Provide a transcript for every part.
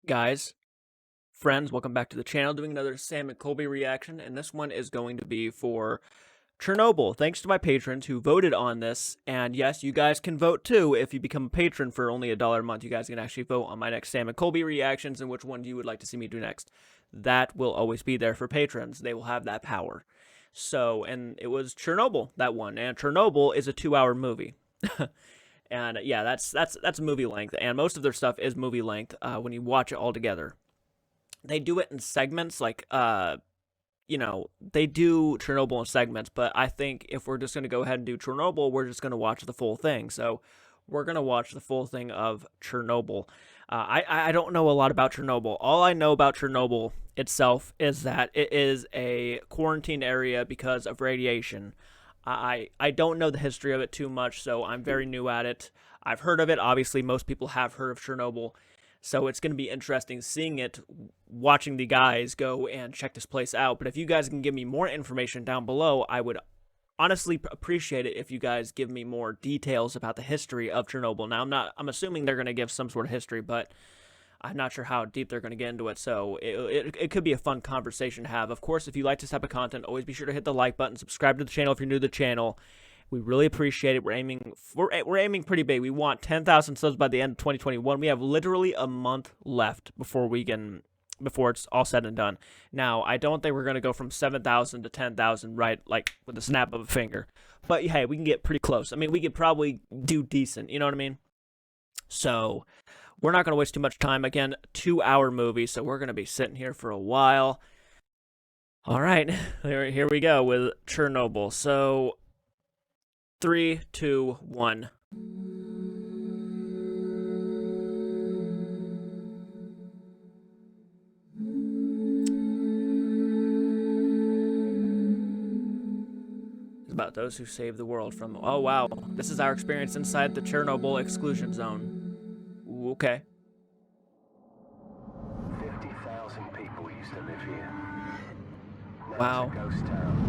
Guys, friends, welcome back to the channel. Doing another Sam and Colby reaction, and this one is going to be for Chernobyl. Thanks to my patrons who voted on this, and yes, you guys can vote too. If you become a patron for only $1 a month, you guys can actually vote on my next Sam and Colby reactions and which one you would like to see me do next. That will always be there for patrons. They will have that power. So, and it was Chernobyl, that one, and Chernobyl is a 2-hour movie. And yeah, that's movie length, and most of their stuff is movie length when you watch it all together. They do it in segments, like they do Chernobyl in segments, but I think if we're just gonna go ahead and do Chernobyl, we're just gonna watch the full thing. So we're gonna watch the full thing of Chernobyl. I don't know a lot about Chernobyl. All I know about Chernobyl itself is that it is a quarantine area because of radiation. I don't know the history of it too much, so I'm very new at it. I've heard of it. Obviously, most people have heard of Chernobyl. So it's going to be interesting seeing it, watching the guys go and check this place out. But if you guys can give me more information down below, I would honestly appreciate it if you guys give me more details about the history of Chernobyl. Now, I'm assuming they're going to give some sort of history, but I'm not sure how deep they're going to get into it, so it could be a fun conversation to have. Of course, if you like this type of content, always be sure to hit the like button, subscribe to the channel if you're new to the channel. We really appreciate it. We're aiming pretty big. We want 10,000 subs by the end of 2021. We have literally a month left before it's all said and done. Now, I don't think we're going to go from 7,000 to 10,000 right like with a snap of a finger. But hey, we can get pretty close. I mean, we could probably do decent, you know what I mean? So, we're not going to waste too much time. Again, 2-hour movie, so we're going to be sitting here for a while. All right, here we go with Chernobyl. So, 3, 2, 1. It's about those who saved the world from... Oh, wow. This is our experience inside the Chernobyl exclusion zone. Okay. 50,000 people used to live here. Now Wow. It's a ghost town.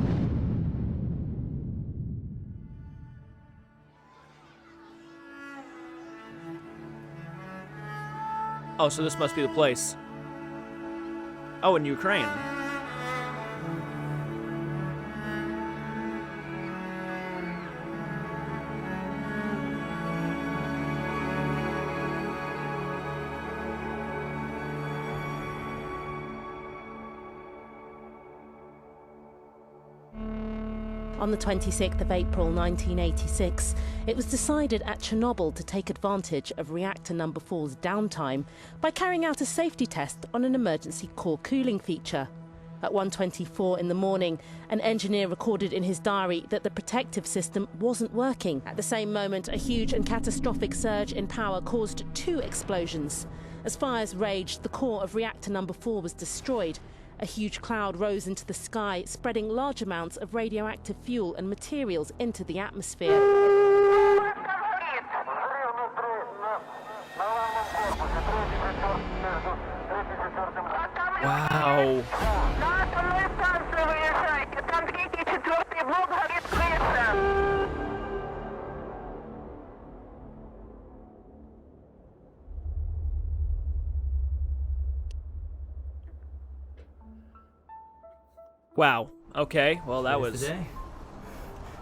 Oh, so this must be the place. Oh, in Ukraine. On the 26th of April 1986, it was decided at Chernobyl to take advantage of reactor number 4's downtime by carrying out a safety test on an emergency core cooling feature. At 1:24 in the morning, an engineer recorded in his diary that the protective system wasn't working. At the same moment, a huge and catastrophic surge in power caused 2 explosions. As fires raged, the core of reactor number 4 was destroyed. A huge cloud rose into the sky, spreading large amounts of radioactive fuel and materials into the atmosphere. Wow. Wow. Okay. Well, that was... the day.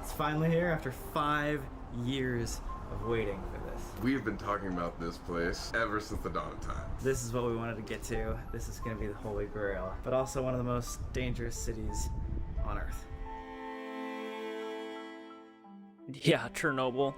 It's finally here after 5 years of waiting for this. We have been talking about this place ever since the dawn of time. This is what we wanted to get to. This is going to be the Holy Grail, but also one of the most dangerous cities on Earth. Yeah, Chernobyl.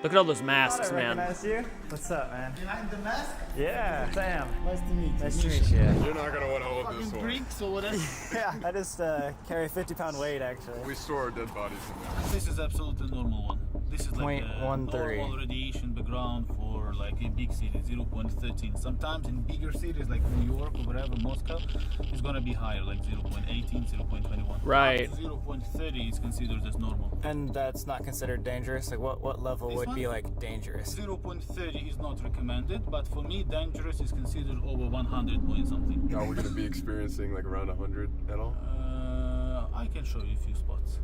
Look at all those masks, I man. recognize you. What's up, man? Behind the mask? Yeah, Sam. Nice to meet you. Nice to meet you. You're not gonna want to hold this Fucking one. Greeks or whatever. Yeah, I just carry a 50-pound weight, actually. We store our dead bodies in there. This is absolutely normal one. This is like .13. normal radiation background for like a big city, 0.13. Sometimes in bigger cities like New York or whatever, Moscow, it's gonna be higher, like 0.18, 0.21. Right. 0.30 is considered as normal. And that's not considered dangerous? Like, what level This would one? be, like, dangerous? 0.30 is not recommended, but for me, dangerous is considered over 100 point something. Are we gonna be experiencing like around 100 at all? I can show you a few spots.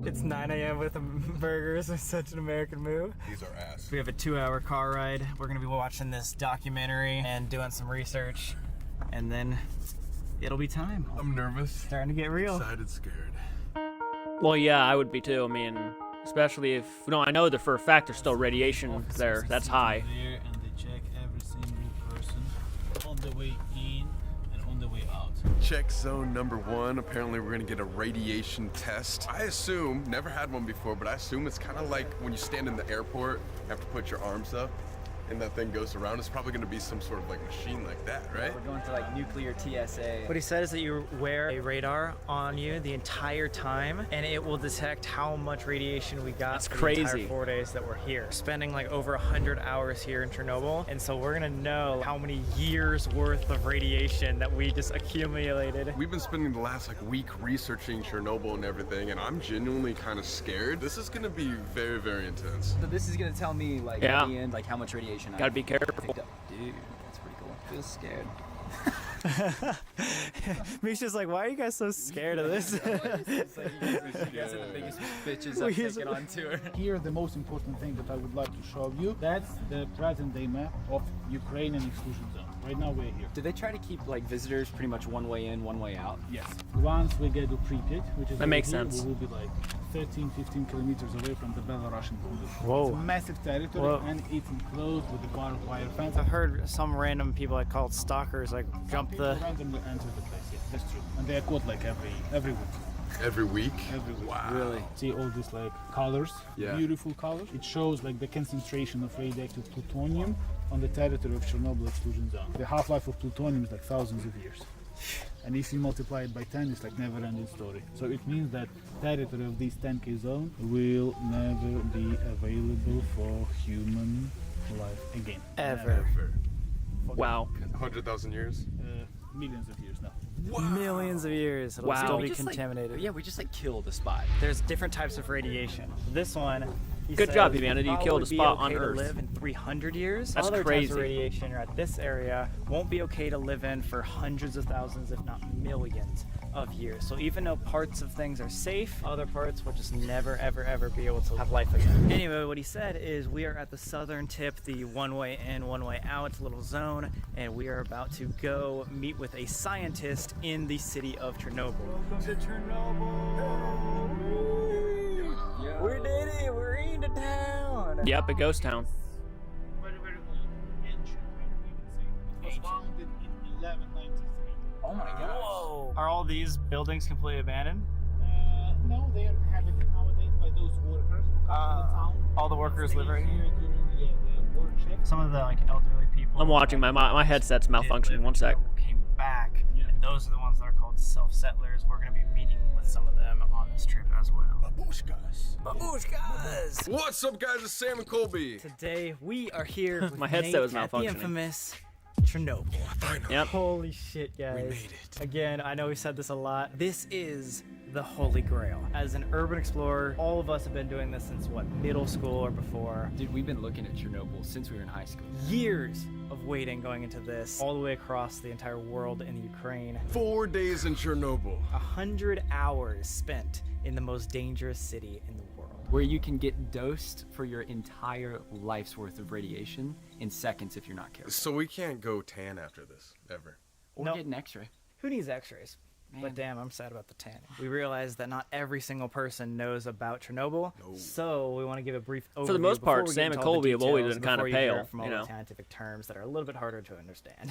It's 9 a.m. with burgers. It's such an American move. These are ass. We have a 2-hour car ride. We're gonna be watching this documentary and doing some research, and then it'll be time. I'm nervous. Starting to get real. Excited, scared. Well, yeah, I would be too. I mean, especially if, I know that for a fact there's still radiation there. That's high. There, and they check every single person on the way in and on the way out. Check zone number 1. Apparently we're gonna get a radiation test. I assume, never had one before, but I assume it's kind of like when you stand in the airport, you have to put your arms up, and that thing goes around. It's probably gonna be some sort of like machine like that, right? We're going to like nuclear TSA. What he said is that you wear a radar on you the entire time, and it will detect how much radiation we got That's for crazy. the entire 4 days that we're here. Spending like over 100 hours here in Chernobyl, and so we're gonna know how many years worth of radiation that we just accumulated. We've been spending the last like week researching Chernobyl and everything, and I'm genuinely kind of scared. This is gonna be very, very intense. So this is gonna tell me like Yeah. at the end like how much radiation I Gotta be careful. picked up. Dude, that's pretty cool. Feel scared. Misha's like, why are you guys so scared of this? It's like you guys are the biggest bitches I've taken on tour. Here, the most important thing that I would like to show you, that's the present-day map of Ukrainian exclusion zone. Right now we're here. Do they try to keep like visitors pretty much one way in, one way out? Yes. Once we get to Pripyat, which is That makes here, sense. we will be like 13, 15 kilometers away from the Belarusian border. Whoa. It's a massive territory, Whoa. and it's enclosed with a barbed wire fence. I've heard some random people I called stalkers like jump People the. randomly enter the place. Yeah, that's true. And they are caught like every week. Every week? Every week. Wow. Really? See all these like colors, Yeah. beautiful colors. It shows like the concentration of radioactive plutonium on the territory of Chernobyl exclusion zone. The half-life of plutonium is like thousands of years. And if you multiply it by 10, it's like never-ending story. So it means that territory of this 10K zone will never be available for human life again. Ever. Wow. 100,000 years? Millions of years now. Millions of years. It'll Wow. still We be just, like- contaminated. Yeah, we just like killed the spot. There's different types of radiation. This one. he Good says, job, will Ivana. You probably killed a be spot okay on to Earth. live in 300 years. That's Other types crazy. of radiation are at this area won't be okay to live in for hundreds of thousands, if not millions of years. So even though parts of things are safe, other parts will just never, ever, ever be able to have life again. Anyway, what he said is we are at the southern tip, the one way in, one way out little zone, and we are about to go meet with a scientist in the city of Chernobyl. Welcome to Chernobyl! We did it! We're into town! Yep, a ghost town. Very, very old, ancient, we can say. It was founded in 1193. Oh my gosh. Whoa! Are all these buildings completely abandoned? No, they are inhabited nowadays by those workers who come to the town. All the workers live right here? During the war shift. Some of the like elderly people. I'm watching. My headset's malfunctioning. One sec. Came back, and those are the ones that are called self-settlers. We're going to be meeting with some of them on this trip as well. Babushkas. Babushkas! What's up, guys? It's Sam and Colby. Today we are here with My headset Nate was at the malfunctioning. infamous Chernobyl. Yep. Holy shit, guys. We made it. Again, I know we said this a lot. This is the Holy Grail. As an urban explorer, all of us have been doing this since what, middle school or before. Dude, we've been looking at Chernobyl since we were in high school. Years of waiting going into this, all the way across the entire world in Ukraine. 4 days in Chernobyl. 100 hours spent in the most dangerous city in the world. Where you can get dosed for your entire life's worth of radiation in seconds if you're not careful. So we can't go tan after this, ever. Or Nope. get an x-ray. Who needs x-rays? But damn, I'm sad about the tanning. We realized that not every single person knows about Chernobyl, so we want to give a brief overview. For the most before part, we get Sam into and all the Colby have always details, been kinda before you hear pale, from all you the know. scientific terms that are a little bit harder to understand.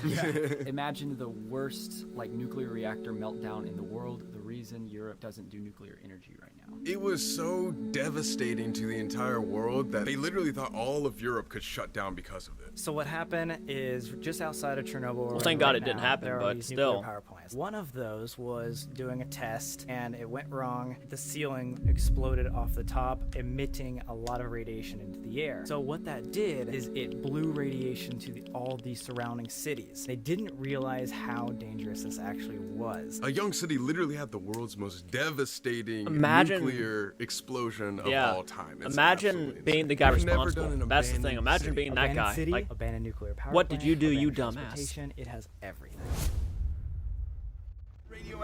Imagine the worst like nuclear reactor meltdown in the world. The reason Europe doesn't do nuclear energy right now. It was so devastating to the entire world that they literally thought all of Europe could shut down because of it. So what happened is just outside of Chernobyl. Well, thank God it didn't happen, there are but these still. nuclear power plants. One of those was doing a test, and it went wrong. The ceiling exploded off the top, emitting a lot of radiation into the air. So what that did is it blew radiation to all the surrounding cities. They didn't realize how dangerous this actually was. A young city literally had the world's most devastating Imagine- nuclear explosion of Yeah. all time. It's Imagine absolutely being the insane. guy I've never responsible. done an That's the thing. abandoned Imagine city. being that Abandoned guy. city, Like, abandoned nuclear power what did plant, you do, you abandoned dumbass? transportation, it has everything.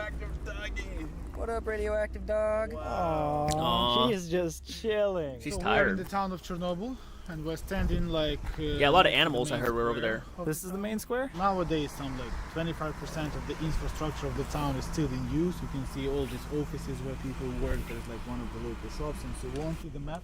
radioactive doggy. What up, radioactive dog? Aw. She is just chilling. She's So we're in tired. the town of Chernobyl, and we're standing like. Yeah, a lot of animals I heard were over there. This is the main square? Nowadays, some like 25% of the infrastructure of the town is still in use. You can see all these offices where people work. There's like one of the local shops and so on. See the map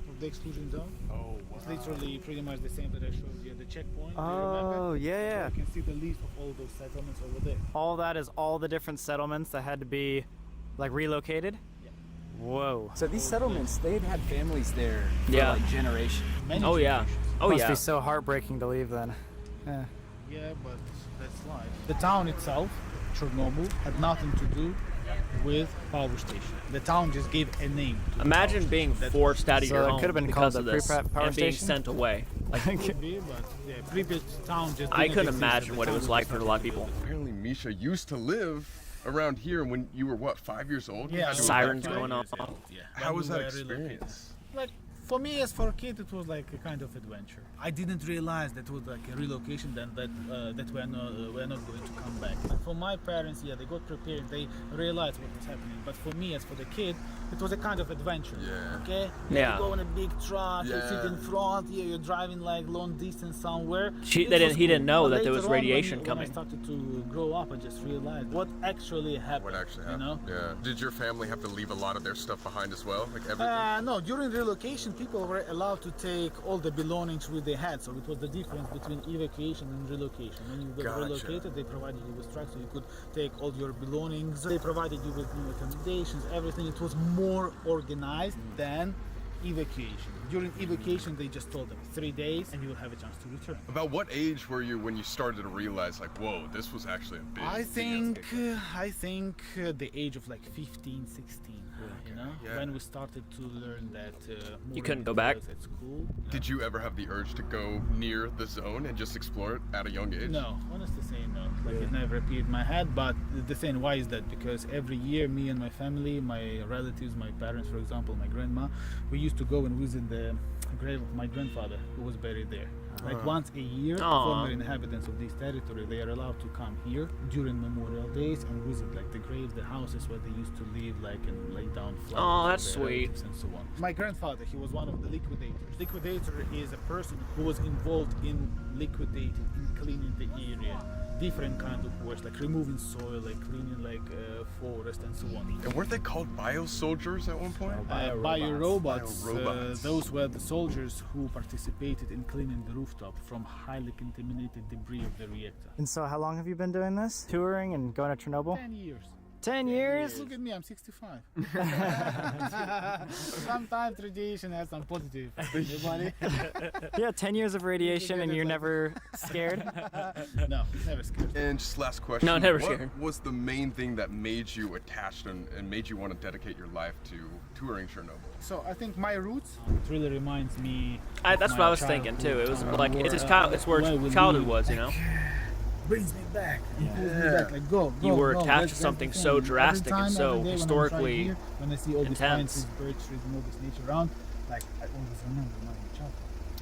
of the exclusion zone? Oh, wow. It's literally pretty much the same that I showed you at the checkpoint. Do you Oh, remember? yeah. So you can see the list of all those settlements over there. All that is all the different settlements that had to be like relocated? Yeah. Whoa. So these settlements, they've had families there for Yeah. like generations. Many Oh yeah. generations. Oh Must yeah. be so heartbreaking to leave then. Yeah. Yeah, but that's life. The town itself, Chernobyl, had nothing to do with power station. The town just gave a name to the Imagine power being station. That's forced out of So your it home could've been because called of the this Pripyat power and being station? sent away. could be, but yeah, Pripyat town just I didn't couldn't exist imagine at what the it was time like we for a started lot of to people. build it. Apparently, Misha used to live around here when you were what, 5 years old? Yeah, Sirens I was going like off. 5 years old, yeah. How When was we that were relocated. experience? Like for me, as for a kid, it was like a kind of adventure. I didn't realize that it was like a relocation, then that we're not going to come back. And for my parents, yeah, they got prepared. They realized what was happening. But for me, as for the kid, it was a kind of adventure. Yeah. Okay. Yeah. You go in a big truck. You sit Yeah. in front. Yeah, you're driving like long distance somewhere. He It was didn't know But that there later was on, radiation when coming. I started to grow up, I just realized what actually happened. What actually You happened? know. Yeah. Did your family have to leave a lot of their stuff behind as well? Like everything? No, during relocation, people were allowed to take all the belongings with they had. So it was the difference between evacuation and relocation. When you got Gotcha. relocated, they provided you with trucks so you could take all your belongings. They provided you with new accommodations, everything. It was more organized than evacuation. During evacuation, they just told them 3 days and you will have a chance to return. About what age were you when you started to realize, like, whoa, this was actually a big I thing? think the age of like 15, 16. You know, yeah. when we started to learn that You more couldn't go back? details at school. Did you ever have the urge to go near the zone and just explore it at a young age? No, honestly saying no. Like it never appeared in my head. But the thing, why is that? Because every year, me and my family, my relatives, my parents, for example, my grandma, we used to go and visit the grave of my grandfather who was buried there. Like once a year, Aw. former inhabitants of this territory, they are allowed to come here during Memorial Days and visit like the graves, the houses where they used to live, like and lay down flowers. Aw, for that's their sweet. relatives and so on. My grandfather, he was one of the liquidators. Liquidator is a person who was involved in liquidating, in cleaning the area. Different kind of works, like removing soil, like cleaning like forest and so on. And weren't they called bio-soldiers at one point? Bio-robots, Bio-robots. those were the soldiers who participated in cleaning the rooftop from highly contaminated debris of the reactor. And so how long have you been doing this? Touring and going to Chernobyl? 10 years. 10 years? Look at me, I'm 65. Sometimes tradition has some positive. Everybody? Yeah, 10 years of radiation and you're never scared? No, never scared. And just last question. No, never what scared. was the main thing that made you attached and made you want to dedicate your life to touring Chernobyl? So I think my roots, it really reminds me. That's what I was thinking too. It was like it's his it's where his childhood was, you know. Brings me back. It pulls me back. Like go. You were go. attached That's to the something thing. so Every drastic and time, so every day when I'm historically driving here, when I see all these intense. pines, these birch trees, and all this nature around, like I always remember my childhood.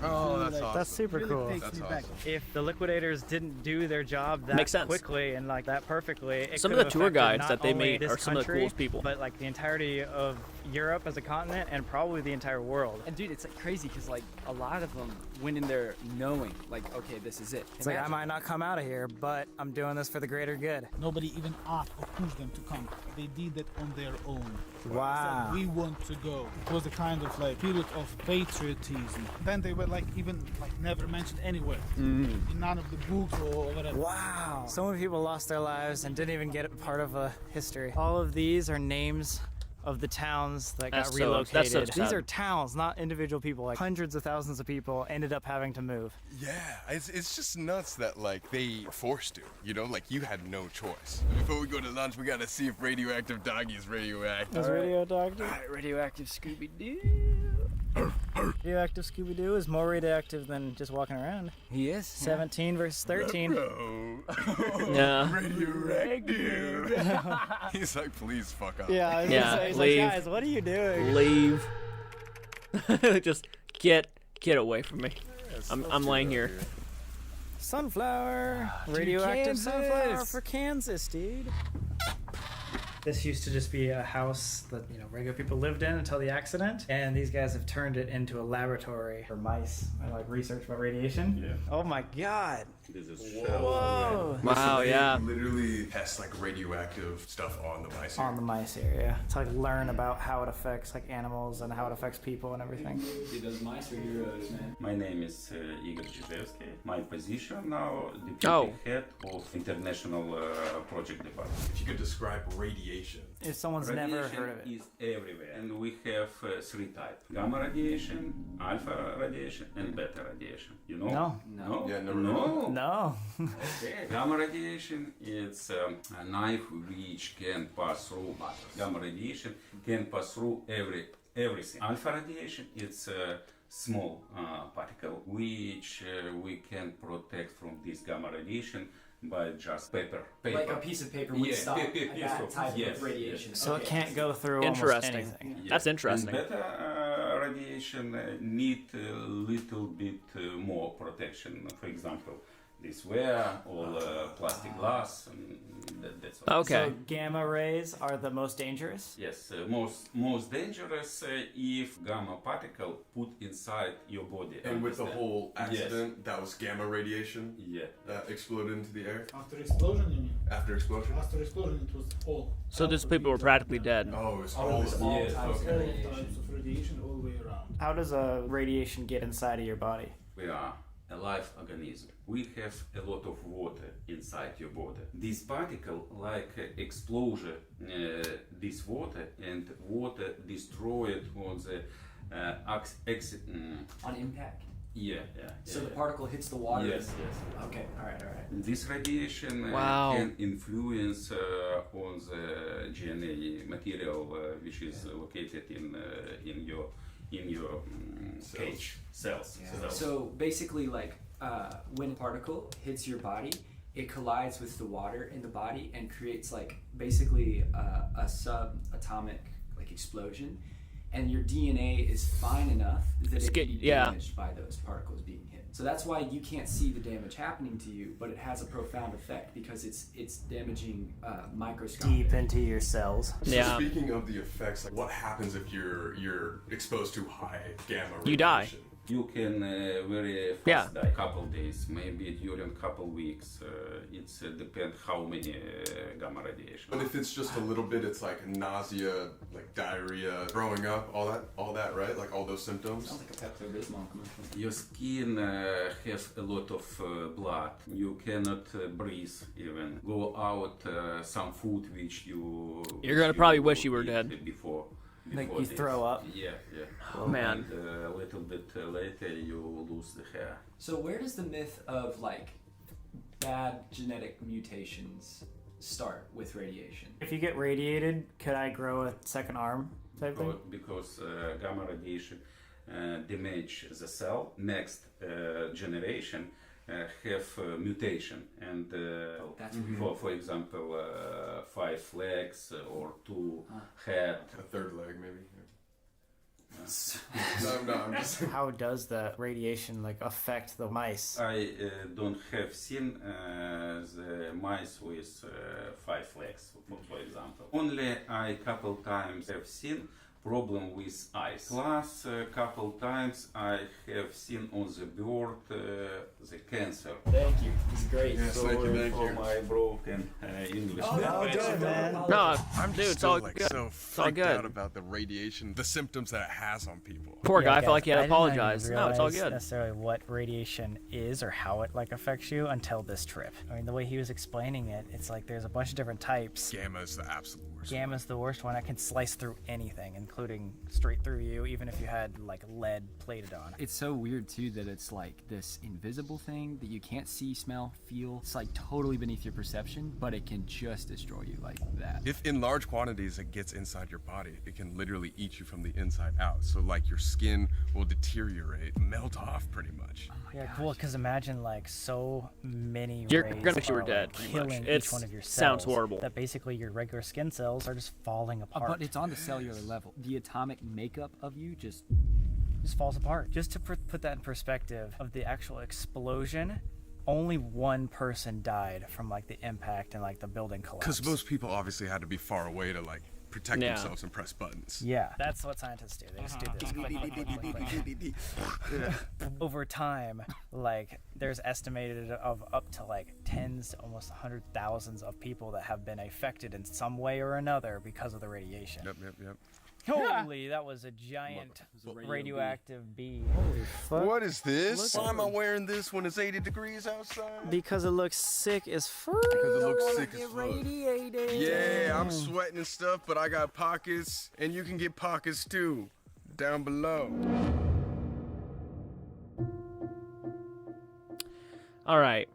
Oh, that's Like, awesome. That's super Really cool. takes That's me back. awesome. If the liquidators didn't do their job that Makes sense. quickly and like that perfectly, it Some of could the have tour affected guides not that they only meet this are some of the country, coolest people. but like the entirety of Europe as a continent and probably the entire world. And dude, it's like crazy because like a lot of them went in there knowing like, okay, this is it. It's like I might not come out of here, but I'm doing this for the greater good. Nobody even asked or pushed them to come. They did that on their own. Wow. Said, we want to go. It was a kind of like period of patriotism. Then they were like even like never mentioned anywhere. In none of the books or whatever. Wow. So many people lost their lives and didn't even get a part of a history. All of these are names of the towns that got That's so relocated. sad. These are towns, not individual people. Like hundreds of thousands of people ended up having to move. Yeah, it's just nuts that like they forced you, you know, like you had no choice. Before we go to lunch, we gotta see if radioactive doggy is radioactive. Is Radio Doctor? Alright, radioactive Scooby-Doo. Radioactive Scooby-Doo is more radioactive than just walking around. He is? 17 versus 13. Bro. Yeah. Radioactive. He's like, please fuck up. Yeah, Yeah, he's leave. like, guys, what are you doing? Leave. Just get away from me. I'm laying here. Sunflower. Radioactive Kansas. sunflower for Kansas, dude. This used to just be a house that, you know, regular people lived in until the accident, and these guys have turned it into a laboratory for mice and like research about radiation. Yeah. Oh my god. This is Whoa. Wow, yeah. Literally test like radioactive stuff on the mice. On the mice area to like learn about how it affects like animals and how it affects people and everything. He does mice or heroes, man. My name is Igor Chizevsky. My position now, deputy Oh. head of international project department. If you could describe radiation. If someone's never heard of it. Is everywhere, and we have three types: gamma radiation, alpha radiation, and beta radiation. You know? No. No. Yeah, never No. No. Okay. Gamma radiation is a knife which can pass through gamma radiation can pass through everything. Alpha radiation it's a small particle which we can protect from this gamma radiation by just paper. Like a piece of paper would stop that type of radiation. So it Okay. can't go through almost Interesting. anything. Yeah. That's interesting. And beta radiation need a little bit more protection. For example, this wear all plastic glass, and that's all. Okay. So gamma rays are the most dangerous? Yes, most dangerous if gamma particle put inside your body. And with the Understand? whole Yes. accident, that was gamma radiation Yeah. that exploded into the air After explosion, you mean? after explosion. After explosion, it was all. So these people were practically dead. Oh, it's All all of this, all Yes, types of okay. radiation. Types of radiation all the way around. How does a radiation get inside of your body? We are a live organism. We have a lot of water inside your body. This particle, like explosion, this water and water destroyed on the On impact. yeah. So the particle hits the water. Yes. Okay. All right. This radiation Wow. can influence on the DNA material which is located in your cage cells. So basically, like when a particle hits your body, it collides with the water in the body and creates like basically a subatomic like explosion, and your DNA is fine enough that it can be yeah. damaged by those particles being hit. So that's why you can't see the damage happening to you, but it has a profound effect because it's damaging microscopic. Deep into your cells. So Yeah. speaking of the effects, like what happens if you're exposed to high gamma radiation? You die. You can very fast Yeah. die. Couple days, maybe during couple weeks. It's depend how many gamma radiation. But if it's just a little bit, it's like nausea, like diarrhea, throwing up, all that, right? Like all those symptoms. Sounds like a Pepto-Bismol commercial. Your skin has a lot of blood. You cannot breathe even. Go out some food which you. You're gonna probably wish you were eat dead. Before. Like before you this. throw up? Yeah. Oh, man. And a little bit later you lose the hair. So where does the myth of like bad genetic mutations start with radiation? If you get radiated, could I grow a second arm type thing? Because gamma radiation damage the cell. Next generation have mutation, and That's weird. for example 5 legs or 2 head. A third leg, maybe. No, I'm just. How does the radiation like affect the mice? I don't have seen the mice with 5 legs, for example. Only I couple times have seen problem with eyes. Plus a couple times I have seen on the bird the cancer. Thank you. This is great. Yes, thank you. For my broken English. Oh, good, man. No, dude, it's all like good. so It's all freaked good. out about the radiation, the symptoms that it has on people. Poor guy, I felt like he had to I didn't even apologize. No, it's all realize good. necessarily what radiation is or how it like affects you until this trip. I mean, the way he was explaining it, it's like there's a bunch of different types. Gamma is the absolute worst. Gamma's the worst one. That can slice through anything, including straight through you, even if you had like lead plated on. It's so weird too that it's like this invisible thing that you can't see, smell, feel. It's like totally beneath your perception, but it can just destroy you like that. If in large quantities it gets inside your body, it can literally eat you from the inside out. So like your skin will deteriorate, melt off pretty much. Yeah, cool. Because imagine like so many You're rays gonna wish you were are, dead, like, pretty much. killing It's- each one of your sounds cells. horrible. That basically your regular skin cells are just falling apart. But it's on the cellular level. The atomic makeup of you just just falls apart. Just to put that in perspective of the actual explosion, only one person died from like the impact and like the building collapse. Because most people obviously had to be far away to like protect Yeah. themselves and press buttons. Yeah, that's what scientists do. They just do this. Click, click, click. Over time, like there's estimated of up to like tens to almost 100,000 of people that have been affected in some way or another because of the radiation. Yep. Holy, that was a giant radioactive bee. What is this? Why am I wearing this when it's 80 degrees outside? Because it looks sick as fuck. Because it looks sick as fuck. Yeah, I'm sweating and stuff, but I got pockets, and you can get pockets too, down below. All right.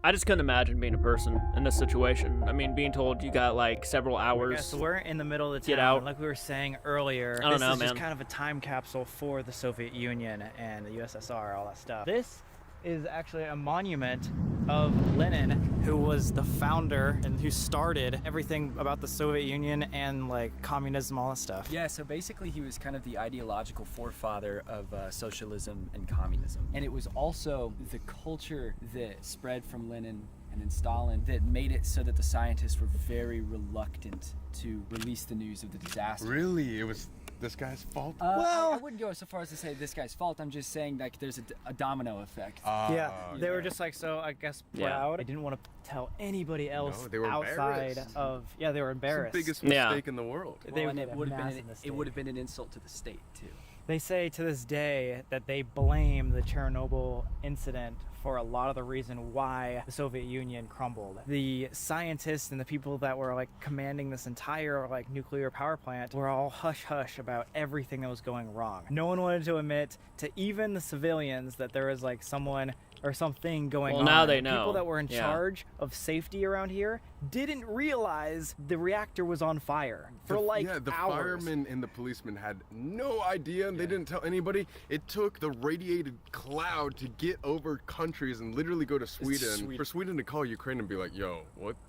I just couldn't imagine being a person in this situation. I mean, being told you got like several hours. Yeah, so we're in the middle of the Get town. out. And like we were saying earlier, I don't know, this is just man. kind of a time capsule for the Soviet Union and the USSR, all that stuff. This is actually a monument of Lenin, who was the founder and who started everything about the Soviet Union and like communism, all that stuff. Yeah, so basically he was kind of the ideological forefather of socialism and communism. And it was also the culture that spread from Lenin and then Stalin that made it so that the scientists were very reluctant to release the news of the disaster. Really? It was this guy's fault? I wouldn't go so far as to say this guy's fault. I'm just saying like there's a domino effect. Yeah, they were just like, so I guess proud. They didn't want to tell anybody else No, they were outside embarrassed. of, yeah, they were It's the embarrassed. biggest Yeah. mistake in the world. Well, and made it a would have massive been it mistake. would have been an insult to the state too. They say to this day that they blame the Chernobyl incident for a lot of the reason why the Soviet Union crumbled. The scientists and the people that were like commanding this entire like nuclear power plant were all hush-hush about everything that was going wrong. No one wanted to admit to even the civilians that there was like someone or something going on. Well, now they know. People that were in Yeah. charge of safety around here didn't realize the reactor was on fire for like yeah, the hours. firemen and the policemen had no idea, and they didn't tell anybody. It took the radiated cloud to get over countries and literally go to Sweden. For Sweden to call Ukraine and be like, yo,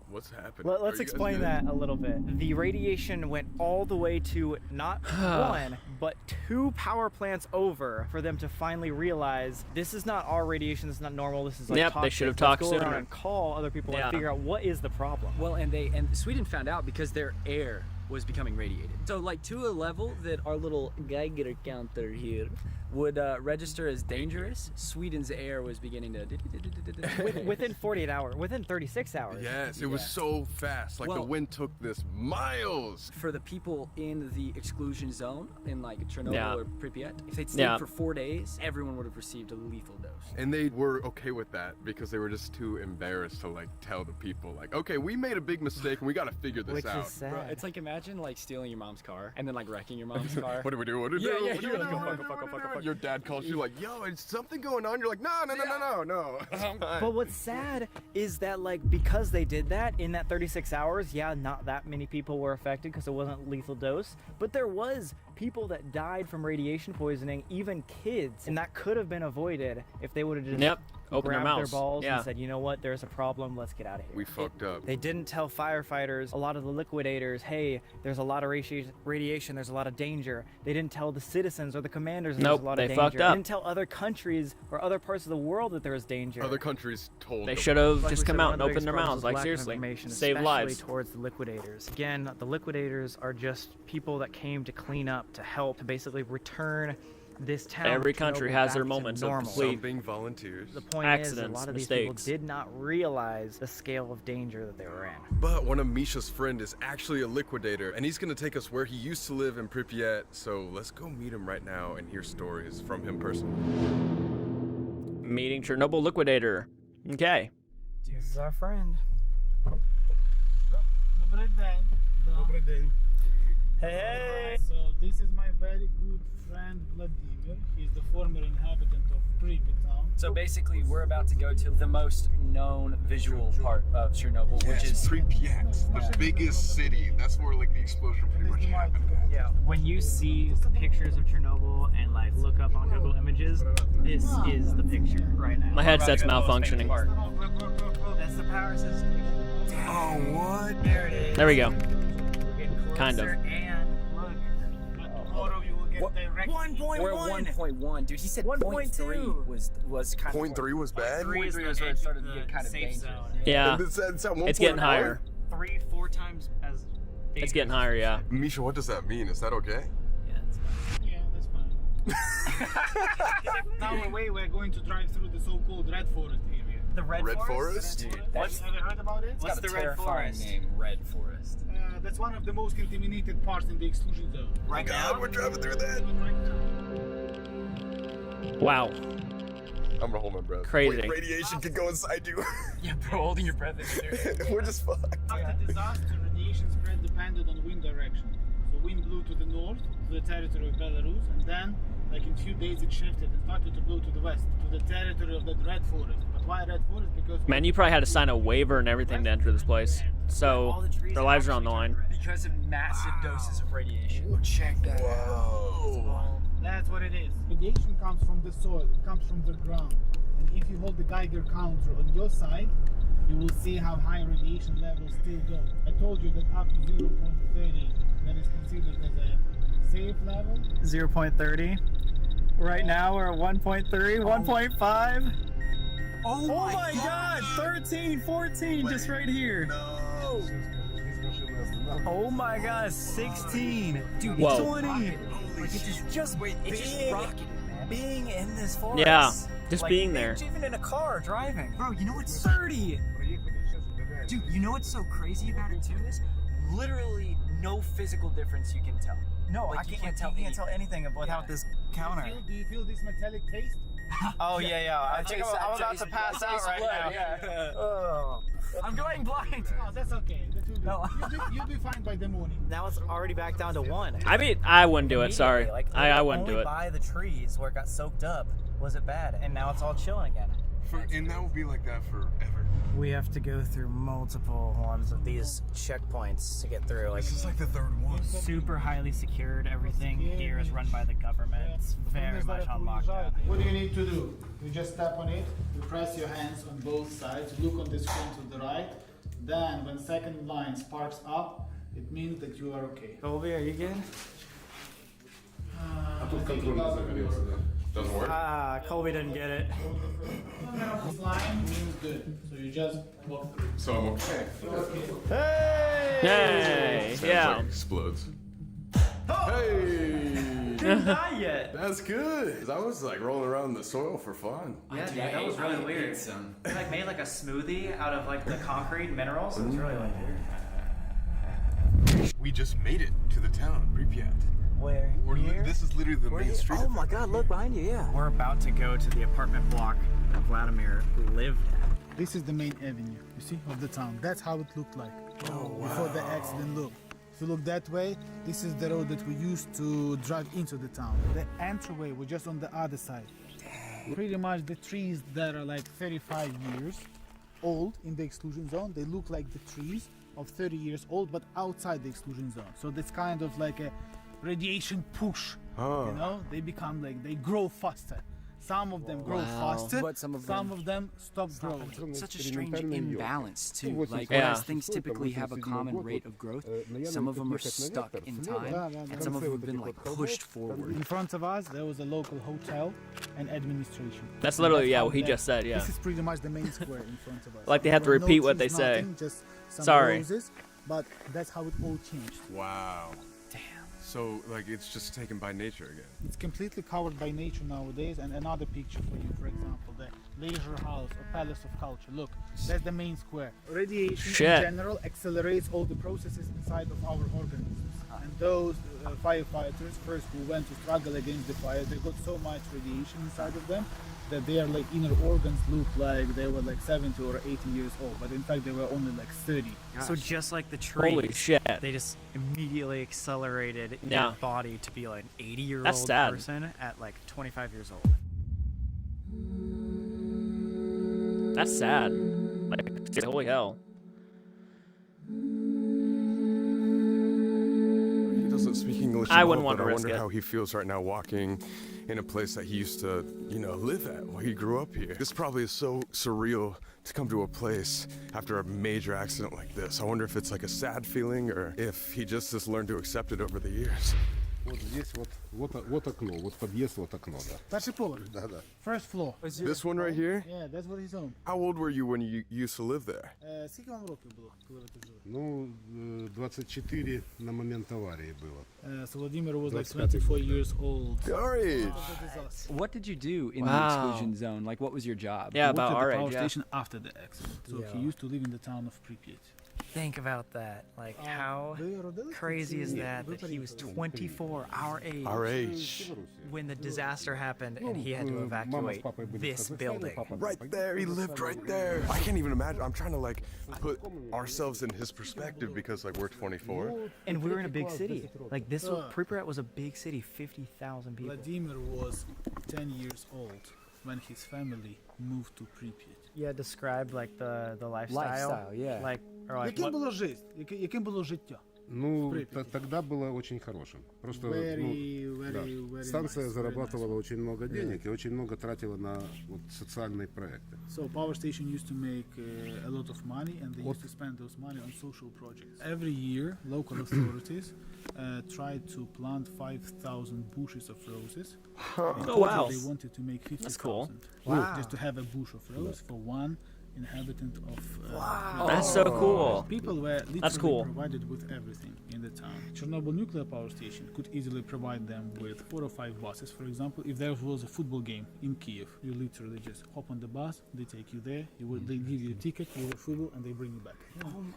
what's happening? Let's Are you guys explain good?" that a little bit. The radiation went all the way to not one, but 2 power plants over for them to finally realize this is not our radiation, this is not normal, this is like Yep, they toxic. should have Let's talked go around sooner. and call other people Yeah. and figure out what is the problem. Well, and Sweden found out because their air was becoming radiated. So like to a level that our little Geiger counter here would register as dangerous, Sweden's air was beginning to Within 48 hours, within 36 hours. Yes, it was so fast. Like the Well- wind took this miles. For the people in the exclusion zone in like Chernobyl Yeah. or Pripyat, if they'd stayed Yeah. for 4 days, everyone would have received a lethal dose. And they were okay with that because they were just too embarrassed to like tell the people like, okay, we made a big mistake and we got to figure this Which out. is sad. Bro, it's like imagine like stealing your mom's car and then like wrecking your mom's car. What do we do? What do we do? Yeah, What do you're we like, do? "Oh, What fuck, do we fuck, do? fuck, What do we fuck, do?" fuck. Your dad calls you like, yo, is something going on? You're like, no. It's fine. But what's sad is that like because they did that in that 36 hours, yeah, not that many people were affected because it wasn't lethal dose, but there was people that died from radiation poisoning, even kids, and that could have been avoided if they would have just Yep. Open their grabbed mouths. their balls Yeah. and said, you know what, there's a problem, let's get out of here. We fucked up. They didn't tell firefighters, a lot of the liquidators, hey, there's a lot of radiation, there's a lot of danger. They didn't tell the citizens or the commanders Nope, there's a lot they of danger. fucked They up. didn't tell other countries or other parts of the world that there was danger. Other countries told They them. should have Like just we come said, out one and of the opened biggest their problems mouths. was Like lack of seriously, information, save especially lives. towards the liquidators. Again, the liquidators are just people that came to clean up, to help, to basically return this town. Every Chernobyl, country has their back to moments of normal. complete Some being volunteers. The point is, a accidents, lot of these mistakes. people did not realize the scale of danger that they were in. But one of Misha's friend is actually a liquidator, and he's gonna take us where he used to live in Pripyat. So let's go meet him right now and hear stories from him personally. Meeting Chernobyl liquidator. Okay. This is our friend. Добрый день. Hey! So this is my very good friend Vladimir. He's the former inhabitant of Pripyat town. So basically, we're about to go to the most known visual part of Chernobyl, which is Pripyat, the biggest city. That's where like the explosion pretty much happened. Yeah, when you see pictures of Chernobyl and like look up on Google Images, this is the picture right now. My headset's malfunctioning. That's the power system. Oh, what? There it is. There we go. We're getting Kind of. closer, and look. But tomorrow you will get direct. 1.1. We're 1.1, dude. He said 1.3 was kind of. 0.3 was bad. 3 is where it started to get kind of safe dangerous. zone. Yeah, it's getting 1.1? higher. 3-4 times as. It's getting higher, yeah. Misha, what does that mean? Is that okay? Yeah, it's fine. Yeah, that's fine. Now we're going to drive through the so-called Red Forest area. The Red Forest? Dude, Have you heard about it? It's What's got a the Red terrifying Forest? name, Red Forest. That's one of the most contaminated parts in the exclusion zone. Right now? God, we're driving through that. Wow, I'm gonna hold my breath. Crazy. Wait, radiation could go inside you. Yeah, bro, holding your breath is there. We're just fucked. After disaster, radiation spread depended on wind direction. So wind blew to the north, to the territory of Belarus, and then, like in a few days, it shifted and started to blow to the west, to the territory of the Red Forest. But why Red Forest? Because man, you probably had to sign a waiver and everything to enter this place. So their lives are on the line. Because of massive doses of radiation. Ooh, check that out. that's what it is. Radiation comes from the soil, it comes from the ground. And if you hold the Geiger counter on your side, you will see how high radiation levels still go. I told you that up to 0.30 that is considered as a safe level. 0.30. Right now we're at 1.3, 1.5. Oh my god, 13, 14, just right here. No. Oh my god, 16. Dude, Whoa. 20. Like it just Wait, it just rocketed, man. being in this forest. Yeah, just Like, being there. Even in a car driving. Bro, you know what's 30? Dude, you know what's so crazy about it too is literally no physical difference you can tell. No, Like, I you can't can't tell anything without this counter. Do you feel this metallic taste? Oh yeah. I think I'm about to pass out right now. Yeah. Oh. I'm going blind. Oh, that's okay. That will do. No. You'll be fine by the morning. Now it's already back down to 1. I mean, I wouldn't do it. Sorry, Like, I wouldn't do only it. by the trees where it got soaked up was it bad, and now it's all chilling again. And that will be like that forever. We have to go through multiple ones of these checkpoints to get through. Like, This is like the third one. super highly secured. Everything here is run by the government. It's very much on lockdown. What do you need to do? You just tap on it, you press your hands on both sides, look on the screen to the right. Then when second line sparks up, it means that you are okay. Colby, are you good? Doesn't work? Colby didn't get it. This line means good, so you just walk through. So I'm okay. Hey! Hey, Sounds yeah. like explodes. Hey! Not yet. That's good. 'Cause I was like rolling around in the soil for fun. Yeah, dude, that was really weird. They like made like a smoothie out of like the concrete minerals. It was really like weird. We just made it to the town, Pripyat. Where? This is literally the main street. Oh my god, look behind you, yeah. We're about to go to the apartment block that Vladimir lived at. This is the main avenue, you see, of the town. That's how it looked like before the accident looked. If you look that way, this is the road that we used to drive into the town. The entryway was just on the other side. Pretty much the trees that are like 35 years old in the exclusion zone, they look like the trees of 30 years old, but outside the exclusion zone. So that's kind of like a radiation push, Oh. you know? They become like, they grow faster. Some of them grow faster, But some of them stop growing. Such a strange imbalance too. Like Yeah. whereas things typically have a common rate of growth, some of them are stuck in time, and some of them have been like pushed forward. In front of us, there was a local hotel and administration. That's literally, yeah, how what he that- just said, yeah. This is pretty much the main square in front of us. Like they have to There were no repeat what trees, they say. nothing, just some Sorry. roses, but that's how it all changed. Wow. So, like, it's just taken by nature again. It's completely covered by nature nowadays. And another picture for you, for example, the leisure house or palace of culture. Look, that's the main square. Radiation Shit. in general accelerates all the processes inside of our organisms. And those firefighters, first who went to struggle against the fire, they got so much radiation inside of them that their like inner organs looked like they were like 70 or 80 years old, but in fact they were only like 30. So just like the trees, Holy shit. they just immediately accelerated Yeah. your body to be like an 80-year-old That's sad. person at like 25 years old. That's sad. Like, holy hell. He doesn't speak English. I at wouldn't all, want but to I risk wonder it. how he feels right now walking in a place that he used to, live at while he grew up here. This probably is so surreal to come to a place after a major accident like this. I wonder if it's like a sad feeling or if he just has learned to accept it over the years. Вот здесь вот окно, вот подъезд, вот окно, да. Перший поверх. Да, да. First floor. This one right here? Yeah, that's what he's home. How old were you when you used to live there? Скільки вам років було, коли ви тут жили? Ну, 24 на момент аварии было. So Vladimir was like 25 24 years old. Courage! What did you do in the Wow. exclusion zone? Like, what was your job? Yeah, Worked about at our the age. power Yeah. station after the accident. So he used to live in the town of Pripyat. Think about that. Like, how crazy is that he was 24, our age, Our age. when the disaster happened and he had to evacuate this building. Right there, he lived right there. I can't even imagine. I'm trying to like put ourselves in his perspective because like we're 24. And we were in a big city. Like, this was, Pripyat was a big city, 50,000 people. Vladimir was 10 years old when his family moved to Pripyat. Yeah, describe like the lifestyle. Yeah. Like, or like Яким what, було життя? Яким було життя? Ну, Припяти. тогда было очень хорошим. Просто Very станция nice, зарабатывала very nice. очень много денег и очень много тратила на вот, социальные проекты. So power station used to make a lot of money, and they used to spend those money on social projects. Every year, local authorities tried to plant 5,000 bushes of roses. In total, wow. They wanted to make 50,000. That's cool. Just to have a bush of rose for one inhabitant of. That's so cool. People were literally cool. provided with everything in the town. Chernobyl nuclear power station could easily provide them with 4 or 5 buses. For example, if there was a football game in Kiev, you literally just hop on the bus, they take you there, they give you a ticket, you watch football, and they bring you back.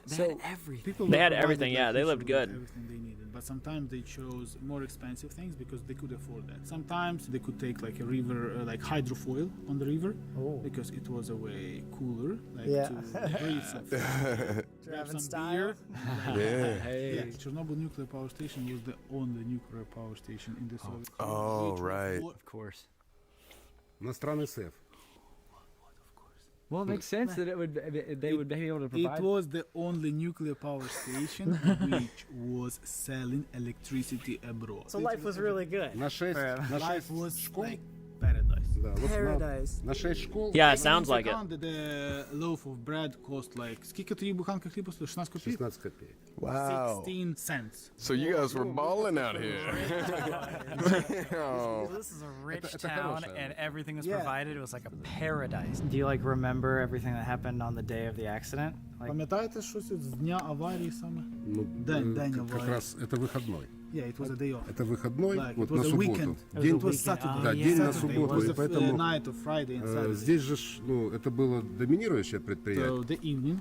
they had everything. People They were had provided, everything, yeah, they lived literally good. everything they needed. But sometimes they chose more expensive things because they could afford that. Sometimes they could take like a river, like hydrofoil on the river, because it was a way cooler, like to breathe something. Grab some beer. Yeah. Yeah, Chernobyl nuclear power station was the only nuclear power station in the Soviet Union. Oh, which right. was- Of course. Иностранный СЭФ. Well, it makes sense that they would be able to provide. It was the only nuclear power station which was selling electricity abroad. So life was really good. На 6 Life was школ. like paradise. Да, вот Paradise. на 6 школ. Yeah, it sounds like it. The loaf of bread cost like скільки тоді буханка хліба стоїть? 16 копійок? 16 копеек. Wow. 16 cents. So you guys were balling out here. This is a rich Это town, хорошая. and everything was Yeah. provided. It was like a paradise. Do you like remember everything that happened on the day of the accident? Like, Пам'ятаєте щось з дня аварії саме? Ну, День как аварії. раз это выходной. Yeah, it was a day off. Это выходной, Like, вот it was на a субботу. weekend. День, It was Saturday. да, день на Saturday. субботу, It was и the поэтому night of Friday and Saturday. здесь же, ну, это было доминирующее предприятие. So the evening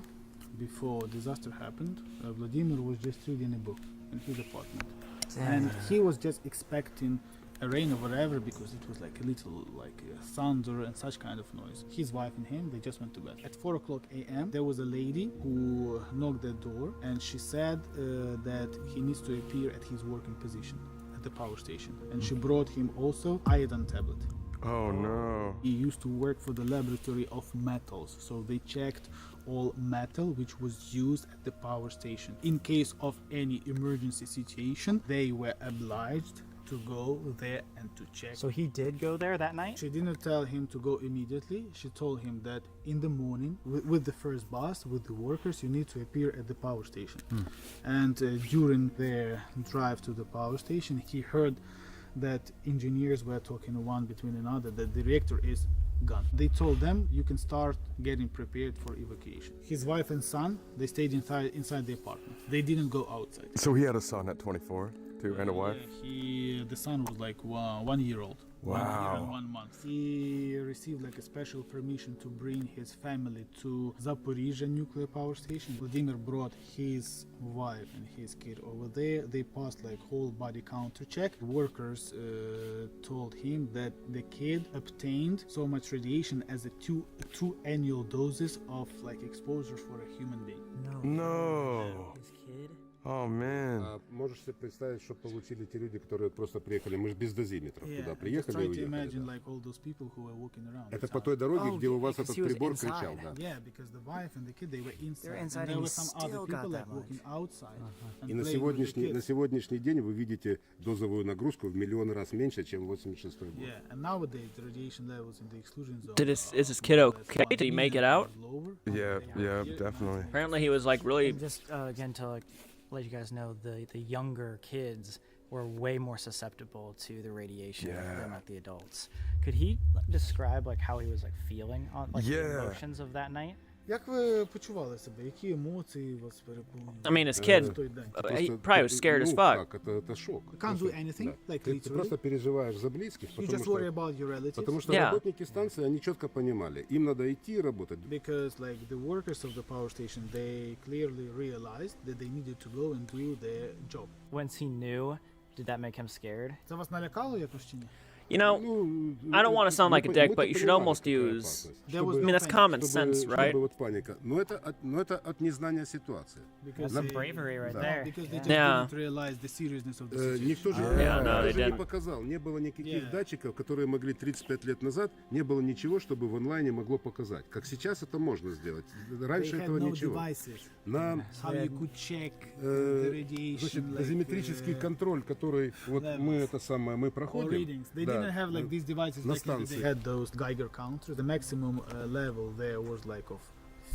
before disaster happened, Vladimir was just reading a book in his apartment, and he was just expecting a rain or whatever because it was like a little like thunder and such kind of noise. His wife and him, they just went to bed. At 4 o'clock a.m., there was a lady who knocked the door, and she said that he needs to appear at his working position at the power station, and she brought him also iodine tablet. Oh no. He used to work for the laboratory of metals, so they checked all metal which was used at the power station. In case of any emergency situation, they were obliged to go there and to check. so he did go there that night? She didn't tell him to go immediately. She told him that in the morning, with the first bus, with the workers, you need to appear at the power station. And during their drive to the power station, he heard that engineers were talking one between another that the reactor is gone. They told them you can start getting prepared for evacuation. His wife and son, they stayed inside the apartment. They didn't go outside. So he had a son at 24 too, and a wife. The son was like 1 year old. 1 year and Wow. 1 month. He received like a special permission to bring his family to Zaporizhia nuclear power station. Vladimir brought his wife and his kid over there. They passed like whole body counter check. Workers told him that the kid obtained so much radiation as two annual doses of like exposure for a human being. No. His kid? Oh man. Можешь себе представить, что получили те люди, которые просто приехали. Мы же без дозиметров туда just приехали try и to уехали. imagine Да. like all those people who were walking around. Это the по town. той дороге, где у вас because этот he was прибор inside. кричал, да. Yeah, because the wife and the kid, they were inside. They're inside and there and were he some other still people got like that walking outside. And И на playing with the kids. сегодняшний день вы видите дозовую нагрузку в миллион раз меньше, чем 86 год. Yeah, and nowadays the radiation levels in the exclusion zone. Is this kid okay? Did he make it out? Yeah, definitely. Apparently he was like really. And just again to like let you guys know, the younger kids were way more susceptible to the radiation than like the adults. Could he describe like how he was like feeling on like the emotions of that night? Як ви почували себе? Які емоції вас переповнювали? I mean, as kid, he probably was scared as fuck. Это шок. You can't do anything, like Ты literally. просто переживаешь за близких, You just worry about your relatives. потому что работники станции, они четко понимали, им надо идти и работать. Because like the workers of the power station, they clearly realized that they needed to go and do their job. Once he knew, did that make him scared? Це вас налякало якось чи ні? You know, I don't want to sound like a dick, but you should almost use... I mean, that's common sense, right? Но это от незнания ситуации. That's the bravery right there. Because they just didn't realize the seriousness of the situation. Никто же не показал, не было никаких датчиков, которые могли 35 лет назад, не было ничего, чтобы в онлайне могло показать. Как сейчас это можно сделать. Раньше этого ничего. На значит, дозиметрический контроль, который вот мы это самое мы проходим. Didn't have like these devices на back in the day. станции. Had those Geiger counters. The maximum level there was like of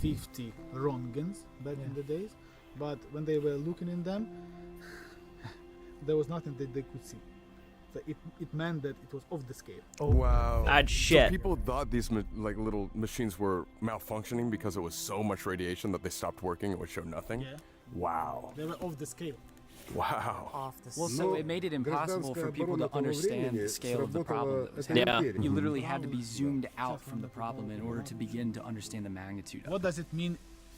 50 Röntgens back in the days. But when they were looking in them, there was nothing that they could see. So it meant that it was off the scale. Oh wow! Bad shit. So people thought these like little machines were malfunctioning because it was so much radiation that they stopped working. It would show nothing. Yeah. Wow. They were off the scale. Wow. Well, so it made it impossible for people to understand the scale of the problem that was happening. You literally had to be zoomed out from the problem in order to begin to understand the magnitude of it. What does it mean,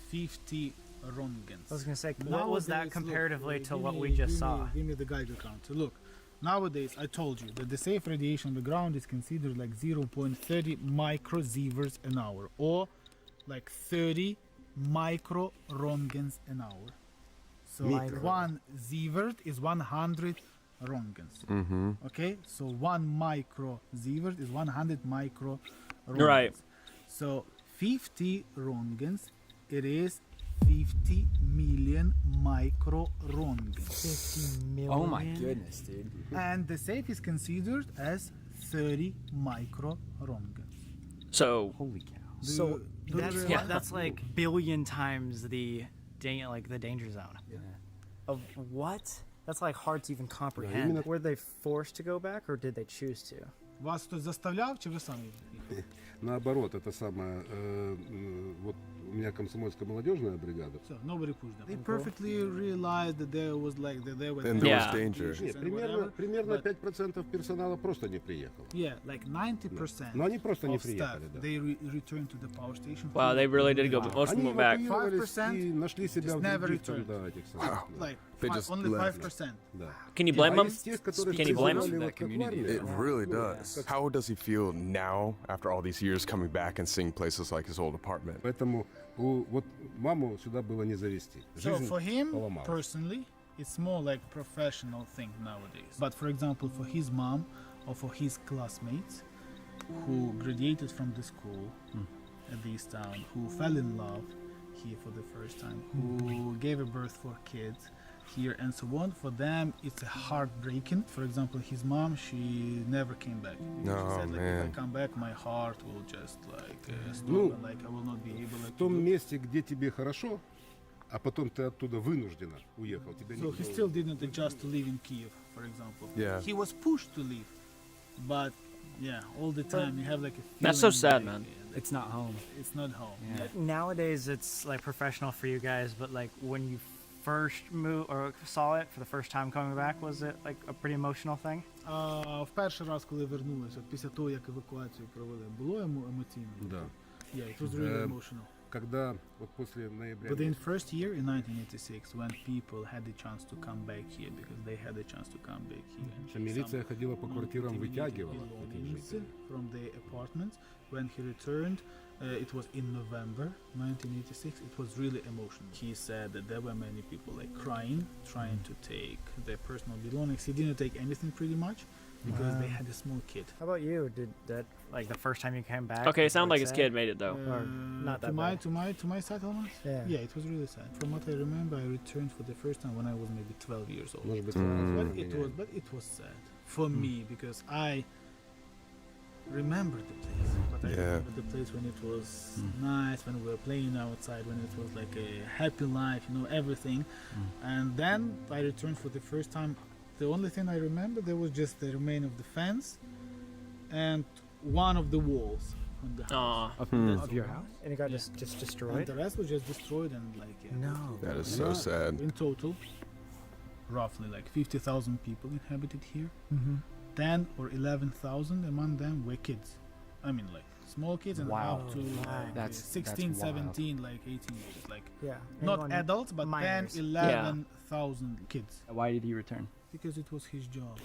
50 Röntgens? I was gonna say, what was that comparatively to what we just saw? Give me the Geiger counter. Look, nowadays I told you that the safe radiation on the ground is considered like 0.30 microsieverts an hour, or like 30 micro Röntgens an hour. So like 1 sievert is 100 Röntgens. Okay, so 1 micro sievert is 100 micro Röntgens. Right. So 50 Röntgens, it is 50 million micro Röntgens. 50 million? Oh my goodness, dude. And the safe is considered as 30 micro Röntgens. So, holy cow. So that's like billion times the danger zone. Yeah. Of what? That's like hard to even comprehend. Were they forced to go back, or did they choose to? Вас хтось заставляв, чи ви самі? Наоборот, это самое, вот у меня комсомольская молодежная бригада. So nobody pushed them. They perfectly realized that there was like that there was danger. Примерно 5% персонала просто не приехало. Yeah, like 90%. Но они просто не of staff, приехали, да. they returned to the power station. wow, they really did go, most of them went back. 5% и нашли себя just в never других там, returned. да, этих самых, да. Like They just only left. 5%. Да. Can you blame them? Тех, которых Can you blame призывали them? вот как в армию, It really does. How does he feel now after all these years coming back and seeing places like his old apartment? Поэтому вот маму сюда было не завести. So Жизнь for him поломалась. personally, it's more like professional thing nowadays. But for example, for his mom or for his classmates who graduated from the school at this town, who fell in love here for the first time, who gave a birth for kids here and so on, for them it's a heartbreaking. For example, his mom, she never came back. She said, like, if I come back, my heart will just like stop, and, like I will not be able В like, том to do. месте, где тебе хорошо, а потом ты оттуда вынужденно уехал. Тебя So he still didn't adjust to live in Kiev, for example. Yeah. He was pushed to leave, but yeah, all the time you have like a feeling. That's so sad, like, man. It's not home. It's not home. Yeah. Nowadays, it's like professional for you guys, but like when you first moved or saw it for the first time coming back, was it like a pretty emotional thing? В перший раз, коли вернулися, після того, як евакуацію провели, було емоційно? Да. Yeah, it was really emotional. Когда вот после ноября. But in first year, in 1986, when people had the chance to come back here, because they had the chance to come back here. Милиция ходила по квартирам, вытягивала этих жителей. From the apartments. When he returned, it was in November 1986. It was really emotional. He said that there were many people like crying, trying to take their personal belongings. He didn't take anything pretty much because they had a small kid. How about you? Did that like the first time you came back? Okay, it sounded like his sad? kid made it though. Or not that bad. To my settlement? Yeah, it was really sad. From what I remember, I returned for the first time when I was maybe 12 years old. Может быть, But it was sad for me because I remember the place. But I remember the place when it was nice, when we were playing outside, when it was like a happy life, you know, everything. And then I returned for the first time The only thing I remember, there was just the remain of the fence and one of the walls on the house. Of your house? And it got just And destroyed? the rest was just destroyed and like No. That is so sad. in total, roughly like 50,000 people inhabited here. 10 or 11,000 among them were kids. I mean, like small kids and Wow. up to like That's 16, wild. 17, like 18 years. Like Yeah. not Anyone- adults, but minors. 10, 11,000 kids. Why did he return? Because it was his job.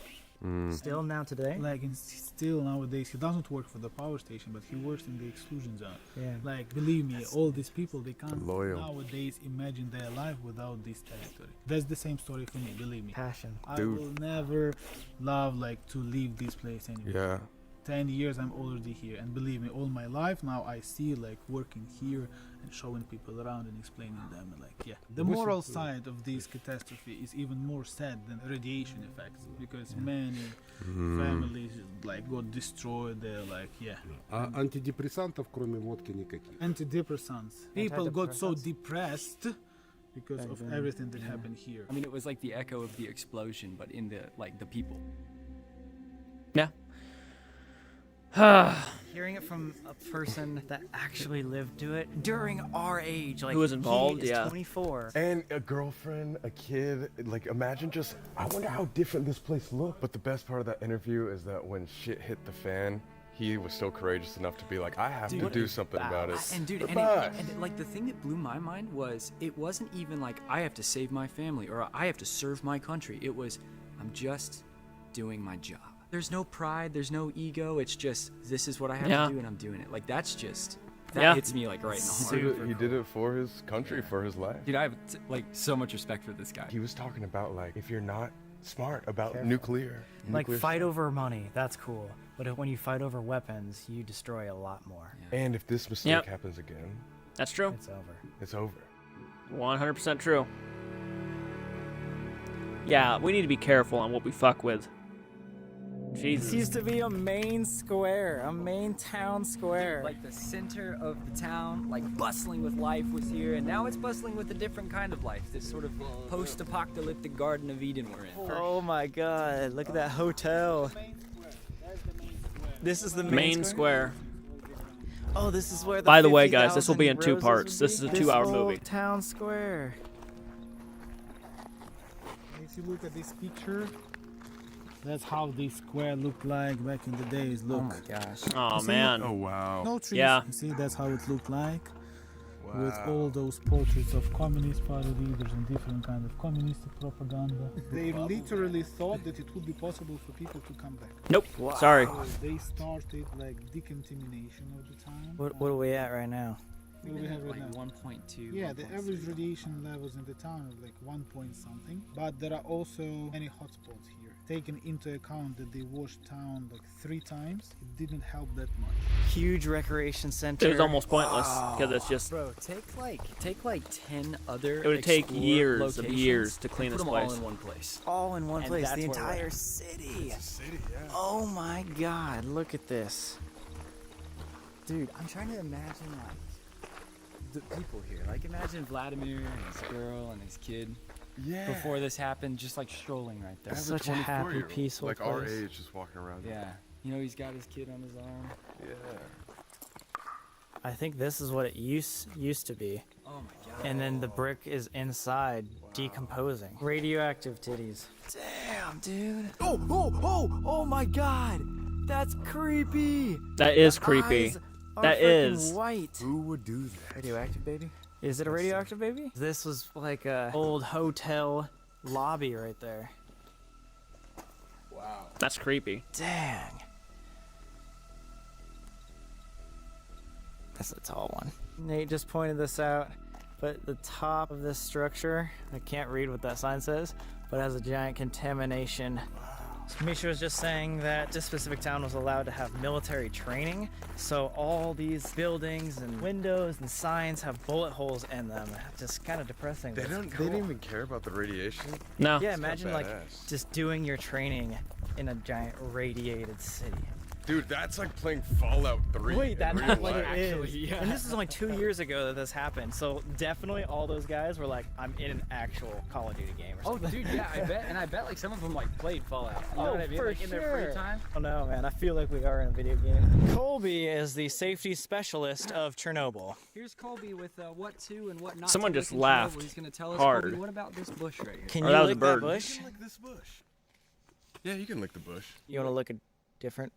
Still now today? Like still nowadays, he doesn't work for the power station, but he works in the exclusion zone. Yeah. Like, believe me, all these people, they can't Loyal. nowadays imagine their life without this territory. That's the same story for me, believe me. Passion. I Dude. will never love like to leave this place anymore. Yeah. 10 years I'm already here, and believe me, all my life now I see like working here and showing people around and explaining them, and like, yeah, the moral side of this catastrophe is even more sad than radiation effects, because many families like got destroyed. They're like, yeah, А антидепрессантов, кроме водки, никаких. antidepressants. People got so depressed because of everything that happened here. I mean, it was like the echo of the explosion, but in the the people. Yeah. Hearing it from a person that actually lived to it during our age, like Who was involved, he is yeah. 24. And a girlfriend, a kid, like imagine just, I wonder how different this place looked. But the best part of that interview is that when shit hit the fan, he was still courageous enough to be like, I have to do something about it. And dude, The and best. like the thing that blew my mind was it wasn't even like I have to save my family or I have to serve my country. It was I'm just doing my job. There's no pride, there's no ego. It's just this is what I have to do and I'm doing it. Like that hits me like right in the heart. He did it for his country, for his life. Dude, I have like so much respect for this guy. He was talking about like, if you're not smart about nuclear Like fight over money, that's cool. But when you fight over weapons, you destroy a lot more. And if this mistake happens again, That's true. It's over. it's over. 100% true. Yeah, we need to be careful on what we fuck with. This Jesus. used to be a main square, a main town square. Like the center of the town, like bustling with life was here, and now it's bustling with a different kind of life. This sort of post-apocalyptic Garden of Eden we're in. Oh my god, look at that hotel. This is the Main square. Oh, this is where the By the way, guys, this will be in 50,000 2 parts. roses This is a would be? 2-hour This whole movie. Town square. If you look at this picture, that's how this square looked like back in the days. Look. Oh my gosh. Oh see? man. Oh, wow. No trees. Yeah. You see, that's how it looked like. With all those portraits of communist party leaders and different kind of communistic propaganda. They literally thought that it would be possible for people to come back. Nope. Sorry. So they started like decontamination of the town. What are we at right now? What do we have right Like now? 1.2. Yeah, the average radiation levels in the town are like 1 point something, but there are also many hotspots here. Taken into account that they washed town like 3 times, it didn't help that much. Huge recreation center. It was almost pointless because it's just. Bro, take like 10 other. It would take explored years of locations years to and clean put this them place. all in one place. All in one place. The entire city. Oh my god, look at this. Dude, I'm trying to imagine like the people here. Like imagine Vladimir and his girl and his kid. Yeah. Before this happened, just like strolling right there. That's such a happy, 24-year-old, peaceful like place. our age, just walking around. Yeah. You know, he's got his kid on his arm. Yeah. I think this is what it used to be. Oh my god. And then the brick is inside, decomposing. Radioactive titties. Damn, dude. Oh my god. That's creepy. That is creepy. Eyes are That freaking is. white. Who would do that? Radioactive baby? Is it a radioactive baby? This was like a old hotel lobby right there. Wow. That's creepy. Dang. That's a tall one. Nate just pointed this out, but the top of this structure, I can't read what that sign says, but it has a giant contamination. Misha was just saying that this specific town was allowed to have military training, so all these buildings and windows and signs have bullet holes in them. Just kind of depressing. They didn't even care about the radiation. No. Yeah, imagine like badass. just doing your training in a giant radiated city. Dude, that's like playing Fallout 3. Wait, that's in real like life. it is. And this is only 2 years ago that this happened. So definitely all those guys were like, I'm in an actual Call of Duty game or Oh, something. dude, yeah, I bet. And I bet like some of them like played Fallout. You know Oh, what I mean? for Like in their free time. Oh no, man, I feel like we are in a video game. Colby is the safety specialist of Chernobyl. Here's Colby with what to and what not Someone to just look in Chernobyl. laughed He's gonna tell us, hard. Colby, what about this bush right here? Can Oh, you that was a lick bird. that bush? You can lick this bush. Yeah, you can lick the bush. You want to look a different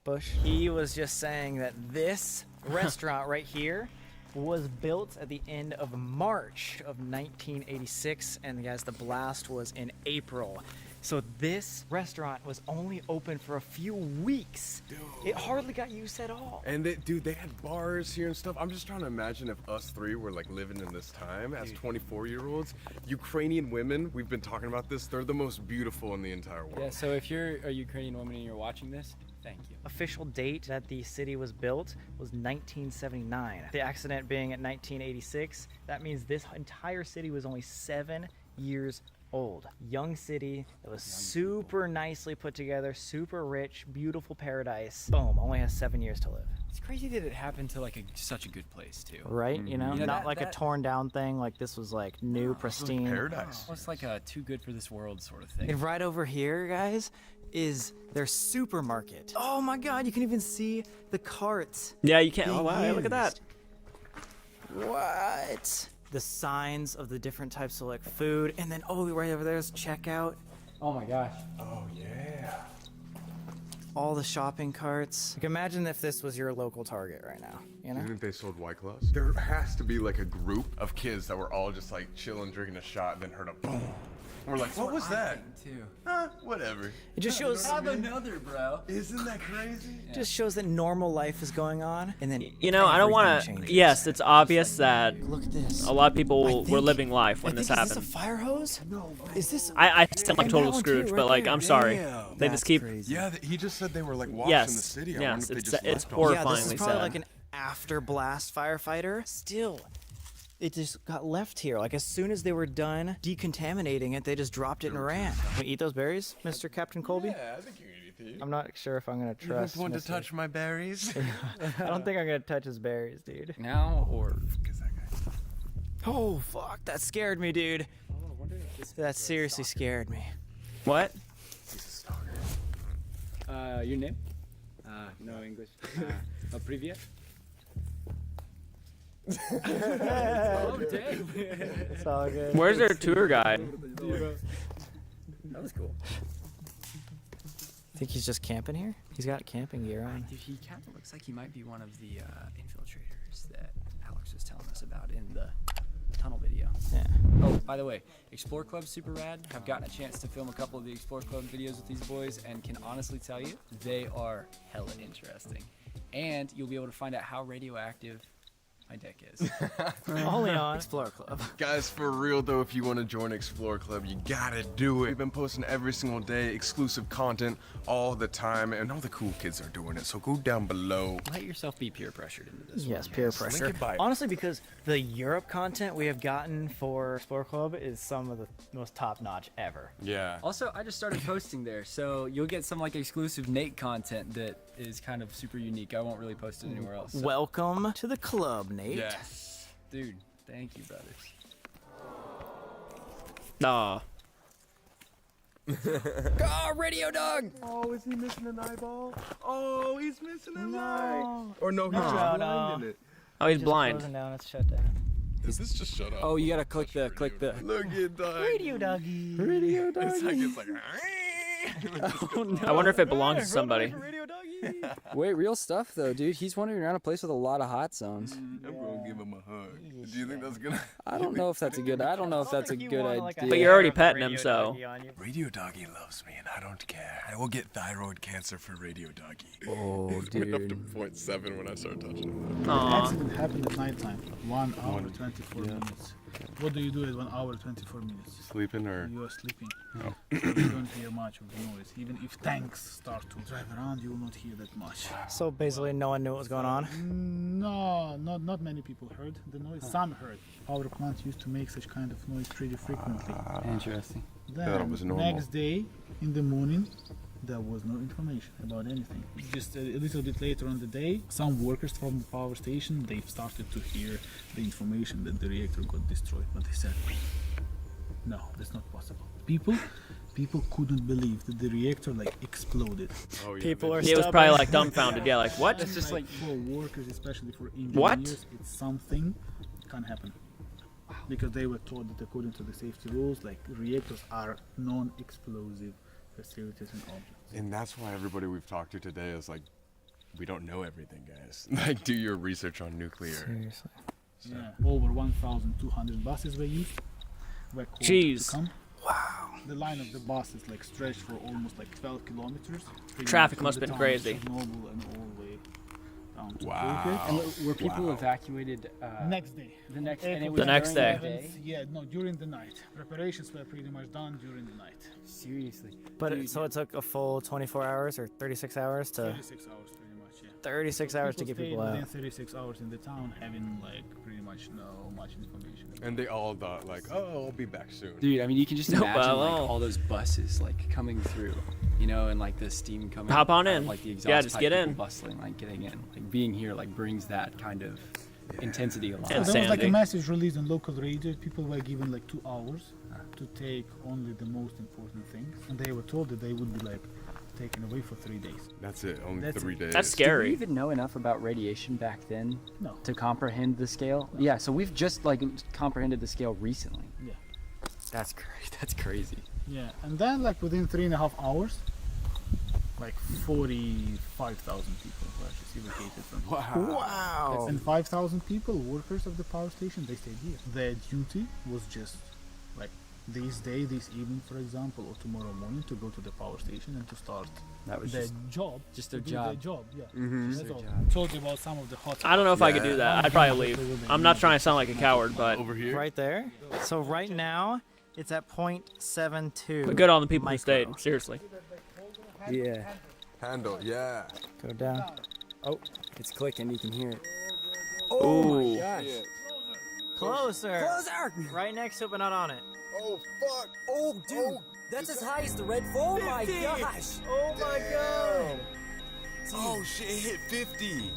Bush? He was just saying that this restaurant right here was built at the end of March of 1986, and guys, the blast was in April. So this restaurant was only open for a few weeks. Dude. It hardly got used at all. And dude, they had bars here and stuff. I'm just trying to imagine if us three were like living in this time as 24-year-olds. Ukrainian women, we've been talking about this, they're the most beautiful in the entire world. Yeah, so if you're a Ukrainian woman and you're watching this, thank you. Official date that the city was built was 1979. The accident being at 1986, that means this entire city was only 7 years old. Young city that was super nicely put together, super rich, beautiful paradise. Boom, only has 7 years to live. It's crazy that it happened to like such a good place too. Right, you know, Yeah, not that- like a that- torn down thing, like this was like new, pristine. Paradise. It's like a too good for this world sort of thing. And right over here, guys, is their supermarket. Oh my god, you can even see the carts. Yeah, you can't. being Oh wow, look at that. used. What? The signs of the different types of like food, and then oh, right over there is checkout. Oh my gosh. Oh, yeah. All the shopping carts. Like imagine if this was your local Target right now, you know? You think they sold White Claws? There has to be like a group of kids that were all just like chilling, drinking a shot, and then heard a boom. We're like, what was that? Too. Whatever. It just shows Have another, bro. Isn't that crazy? just shows that normal life is going on, and then You know, I don't want everything to. changes. Yes, it's obvious that Look at this. a lot of people I were think- living life when I this think, happened. Is this a fire hose? No. Is this? I sound like And total that one too, Scrooge, right but like there. I'm sorry. Damn, They that's just keep. crazy. Yeah, he just said they were like watching Yes, the city. I yes, wonder if they it's- just it's left all- Yeah, this is horrifyingly probably sad. like an after blast firefighter. Still, it just got left here. Like as soon as they were done decontaminating it, they just dropped it and ran. Can we eat those berries, Mr. Captain Colby? Yeah, I think you can eat these. I'm not sure if I'm gonna You trust. don't want to Mr. touch my berries? I don't think I'm gonna touch his berries, dude. Now or Oh fuck, that scared me, dude. That seriously scared me. What? your name? No English. Привет. Oh dang. It's all good. Where's their tour guide? That was cool. Think he's just camping here? He's got camping gear on. Dude, he kind of looks like he might be one of the infiltrators that Alex was telling us about in the tunnel video. Yeah. Oh, by the way, Explore Club's super rad. I've gotten a chance to film a couple of the Explore Club videos with these boys and can honestly tell you, they are hella interesting. And you'll be able to find out how radioactive my deck is. Only on Explore Club. Guys, for real though, if you want to join Explore Club, you gotta do it. We've been posting every single day, exclusive content all the time, and all the cool kids are doing it. So go down below. Let yourself be peer pressured into this. Yes, one. peer Link pressure. it by- Honestly, because the Europe content we have gotten for Explore Club is some of the most top-notch ever. Yeah. Also, I just started posting there, so you'll get some like exclusive Nate content that is kind of super unique. I won't really post it anywhere else. So. Welcome to the club, Nate. Yes. Dude, thank you, brothers. Aw. Oh, Radio Dog! Oh, is he missing an eyeball? Oh, he's missing an eye. Or no, he's No, just no. blind in it. Oh, he's Just blind. closing down, it's shut down. Is this just shut up? Oh, you gotta click the Look at that. Radio doggy. Radio It's like I wonder if it belongs to somebody. Wait, real stuff though, dude. He's wandering around a place with a lot of hot zones. I'm gonna give him a hug. Do you think that's gonna? I don't know if that's a good. I don't know if that's a good idea. But you're already petting him, so. Radio Doggy loves me, and I don't care. I will get thyroid cancer for Radio Doggy. Oh, Went up to dude. 0.7 when I started touching him. Aw. Accident happened at nighttime. 1 hour 24 minutes. What do you do at 1 hour 24 minutes? Sleeping or? You are sleeping. So you don't hear much of the noise. Even if tanks start to drive around, you will not hear that much. So basically, no one knew what was going on. No, not many people heard the noise. Some heard. Power plants used to make such kind of noise pretty frequently. Interesting. Then That was normal. next day in the morning, there was no information about anything. Just a little bit later on the day, some workers from the power station, they've started to hear the information that the reactor got destroyed, but they said, no, that's not possible. People couldn't believe that the reactor like exploded. Oh, yeah, People are It was probably like dumbfounded. Yeah, like what? It's just like for workers, especially for engineers, What? it's something can't happen. Because they were told that according to the safety rules, like reactors are non-explosive facilities and objects. And that's why everybody we've talked to today is like, we don't know everything, guys. Like, do your research on nuclear. Seriously. Yeah, over 1,200 buses were used. Were called Jeez. to come. Wow. The line of the buses like stretched for almost like 12 kilometers. pretty Traffic much must from have the been town of crazy. Chernobyl and all the way down to Wow. Colby. And were people evacuated Next day. the next and it April was The next during day. the Yeah, no, during the night. Preparations were pretty much done during the night. Seriously. But so it took a full 24 hours or 36 hours to 36 hours pretty much, yeah. 36 hours to get stayed people within out. 36 hours in the town having like pretty much no much information. And they all thought like, oh, I'll be back soon. Dude, I mean, you can just No, imagine well, like well. all those buses like coming through, you know, and like the steam coming. Hop on out of, in. Like the exhaust Yeah, just pipe, get people in. Bustling, like getting in, like being here, like brings that kind of intensity alive. And So there was like a Insanity. message released on local radio. People were given like 2 hours to take only the most important things, and they were told that they would be like taken away for 3 days. That's it. Only That's 3 it. days. That's Did we scary. even know enough about radiation back then No. to comprehend the scale? Yeah, so we've just like comprehended the scale recently. Yeah. That's great. That's crazy. Yeah, and then like within 3.5 hours, like 45,000 people were just evacuated from here. Wow. And 5,000 people, workers of the power station, they stayed here. Their duty was just like this day, this evening, for example, or tomorrow morning to go to the power station and to start That was their just job. just to their do job. Their job, yeah. Mhm. That's Their all. job. Told you about some of the hot. I don't know if I could do Yeah. that. I'd probably leave. I'm not trying to sound like a coward, but Over here. Right there. So right now it's at 0.72. but good on the people who micro. stayed. Seriously. Yeah. Handle, yeah. Go down. Oh, it's clicking. You can hear it. Ooh. Closer. Right next to it, but not on it. Oh, fuck. Oh, dude, that's as high as the red. Oh my 50. gosh! Oh my god. Oh, shit, it hit 50.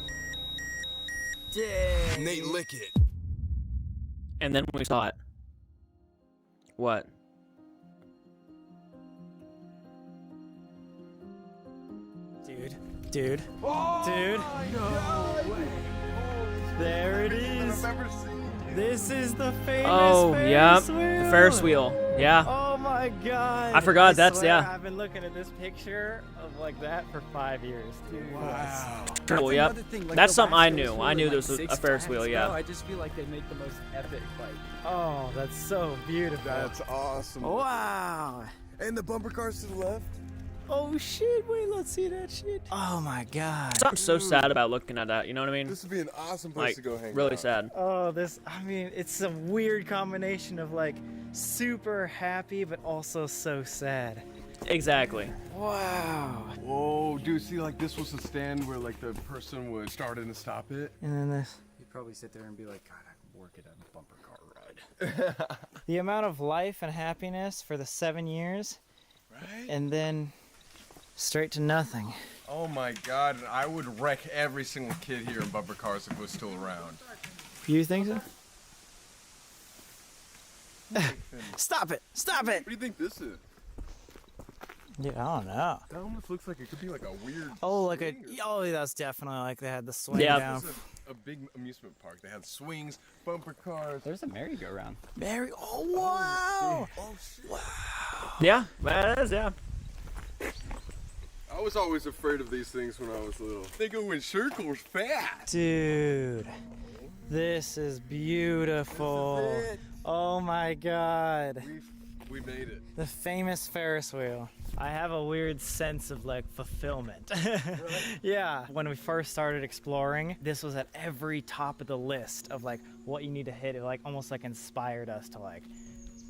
Dang. Nate, lick it. And then we saw it. What? Dude. Dude. There it is. This is the famous Oh, Ferris yeah. wheel. The Ferris wheel. Yeah. Oh my god. I forgot, that's- swear yeah. I've been looking at this picture of like that for 5 years, dude. Wow. Cool, yep. That's something I knew. I knew this was a Ferris wheel, yeah. I just feel like they make the most epic like. Oh, that's so beautiful. That's awesome. Wow. And the bumper cars to the left. Oh shit, wait, let's see that shit. Oh my god. Something so sad about looking at that. You know what I mean? This would be an awesome place Like, to go hang really out. sad. Oh, I mean, it's a weird combination of like super happy but also so sad. Exactly. Wow. Whoa, dude, see, like, this was the stand where, like, the person would start it and stop it. And then this. You'd probably sit there and be like, God, I could work it on a bumper car ride. The amount of life and happiness for the 7 years, Right? and then straight to nothing. Oh my god, and I would wreck every single kid here in bumper cars if it was still around. You think so? Stop it! Stop it! What do you think this is? Yeah, I don't know. That almost looks like it could be like a weird. Oh, like a. swing or Oh, that's definitely like they had the swing Yeah. down. This is a big amusement park. They had swings, bumper cars. There's a merry-go-round. Mary. Oh wow! Oh shit. Yeah, that is, yeah. I was always afraid of these things when I was little. They go in circles fast. Dude, this is beautiful. This is it. Oh my god. We made it. The famous Ferris wheel. I have a weird sense of like fulfillment. Yeah. When we first started exploring, this was at every top of the list of like what you need to hit. It like almost like inspired us to like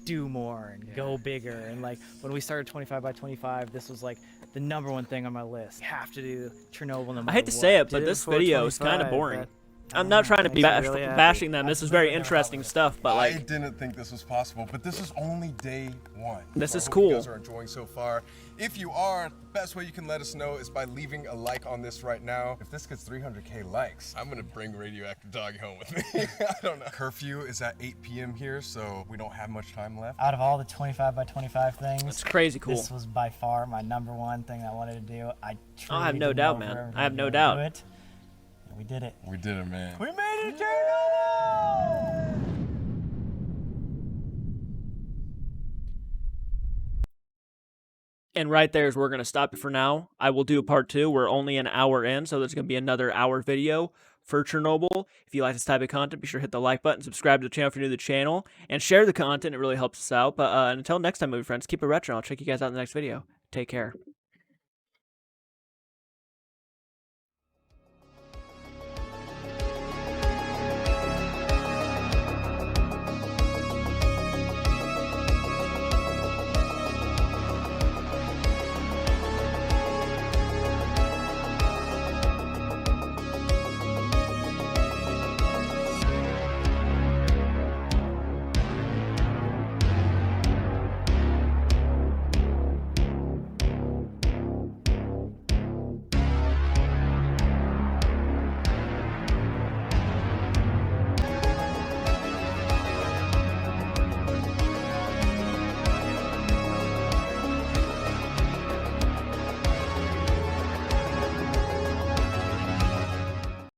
do more and go bigger. And like when we started 25 by 25, this was like the #1 thing on my list. You have to do Chernobyl no matter I hate to say it, but what. this video is kind of boring. I'm not trying to be Makes me really happy. bashing them. This is very I've never interesting stuff, but I like, didn't think this was possible, but this is only day one. This So is I hope cool. You guys are enjoying so far. If you are, the best way you can let us know is by leaving a like on this right now. If this gets 300K likes, I'm gonna bring Radioactive Doggy home with me. I don't know. Curfew is at 8 p.m. here, so we don't have much time left. Out of all the 25 by 25 things, it's crazy cool. this was by far my #1 thing I wanted to do. I truly have no didn't doubt, know if we man. were I have gonna no be able to doubt. do it. And we did it. We did it, man. We made it, Chernobyl! And right there is where we're going to stop it for now. I will do a part 2. We're only an hour in, so there's going to be another hour video for Chernobyl. If you like this type of content, be sure to hit the like button, subscribe to the channel if you're new to the channel, and share the content. It really helps us out. But until next time, movie friends, keep it retro. I'll check you guys out in the next video. Take care.